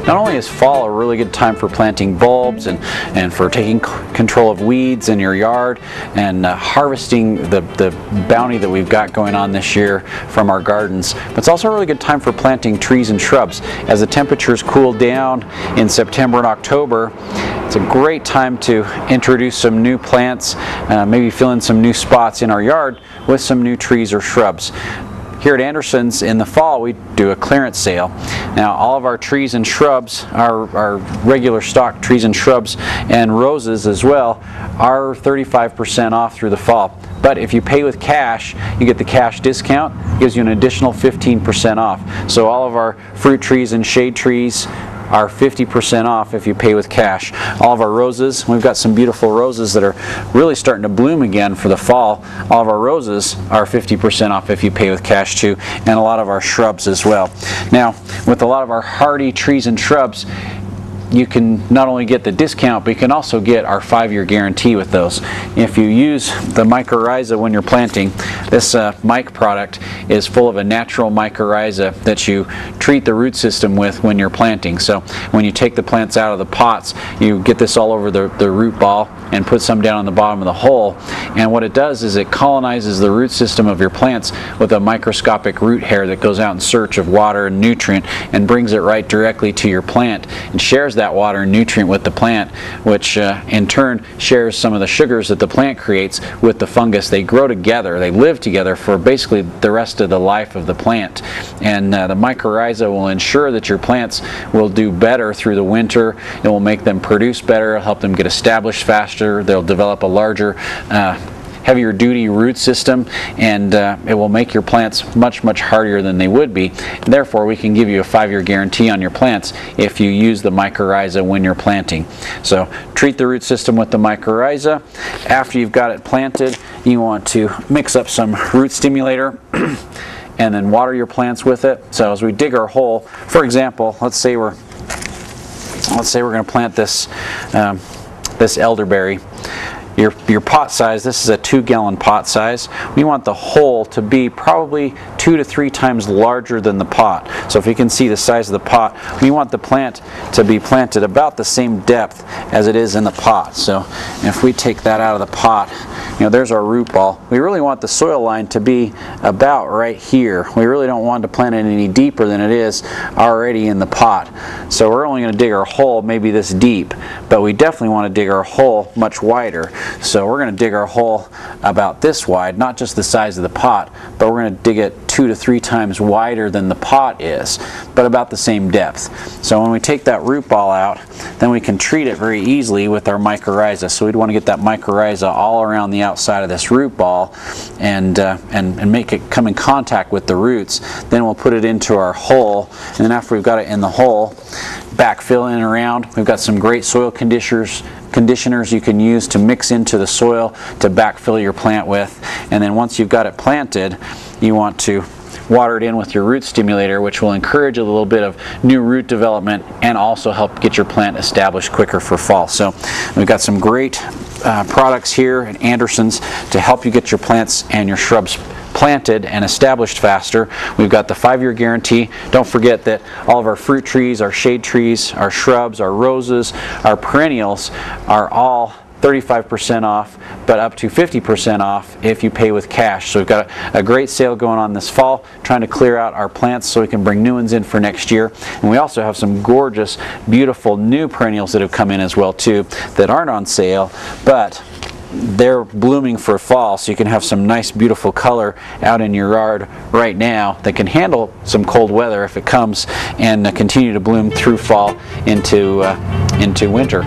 not only is fall a really good time for planting bulbs and for taking control of weeds in your yard and harvesting the bounty that we've got going on this year from our gardens, but it's also a really good time for planting trees and shrubs. As the temperatures cool down in September and October, it's a great time to introduce some new plants, maybe fill in some new spots in our yard with some new trees or shrubs. Here at Anderson's in the fall we do a clearance sale. Now all of our trees and shrubs, our regular stock trees and shrubs and roses as well, are 35% off through the fall. But if you pay with cash, you get the cash discount, gives you an additional 15% off. So all of our fruit trees and shade trees are 50% off if you pay with cash. All of our roses, we've got some beautiful roses that are really starting to bloom again for the fall. All of our roses are 50% off if you pay with cash too, and a lot of our shrubs as well. Now, with a lot of our hardy trees and shrubs, you can not only get the discount, but you can also get our 5-year guarantee with those. If you use the mycorrhiza when you're planting, this Mike product is full of a natural mycorrhiza that you treat the root system with when you're planting. So when you take the plants out of the pots, you get this all over the root ball and put some down on the bottom of the hole. And what it does is it colonizes the root system of your plants with a microscopic root hair that goes out in search of water and nutrient and brings it right directly to your plant and shares that water and nutrient with the plant, which in turn shares some of the sugars that the plant creates with the fungus. They grow together, they live together for basically the rest of the life of the plant. And the mycorrhiza will ensure that your plants will do better through the winter. It will make them produce better, help them get established faster. They'll develop a larger heavier duty root system, and it will make your plants much hardier than they would be. Therefore, we can give you a 5-year guarantee on your plants if you use the mycorrhiza when you're planting. So treat the root system with the mycorrhiza. After you've got it planted, you want to mix up some root stimulator and then water your plants with it. So as we dig our hole, for example, let's say we're going to plant this this elderberry. Your pot size, this is a 2-gallon pot size. We want the hole to be probably 2 to 3 times larger than the pot. So if you can see the size of the pot, we want the plant to be planted about the same depth as it is in the pot. So if we take that out of the pot, there's our root ball. We really want the soil line to be about right here. We really don't want to plant it any deeper than it is already in the pot. So we're only going to dig our hole maybe this deep, but we definitely want to dig our hole much wider. So we're going to dig our hole about this wide, not just the size of the pot, but we're going to dig it 2 to 3 times wider than the pot is, but about the same depth. So when we take that root ball out, then we can treat it very easily with our mycorrhiza. So we'd want to get that mycorrhiza all around the outside of this root ball and make it come in contact with the roots. Then we'll put it into our hole, and then after we've got it in the hole, backfill in and around. We've got some great soil conditioners you can use to mix into the soil to backfill your plant with. And then once you've got it planted, you want to water it in with your root stimulator, which will encourage a little bit of new root development and also help get your plant established quicker for fall. So we've got some great products here at Anderson's to help you get your plants and your shrubs planted and established faster. We've got the 5-year guarantee. Don't forget that all of our fruit trees, our shade trees, our shrubs, our roses, our perennials are all 35% off, but up to 50% off if you pay with cash. So we've got a great sale going on this fall, trying to clear out our plants so we can bring new ones in for next year. And we also have some gorgeous, beautiful new perennials that have come in as well too that aren't on sale, but they're blooming for fall, so you can have some nice beautiful color out in your yard right now that can handle some cold weather if it comes, and continue to bloom through fall into winter.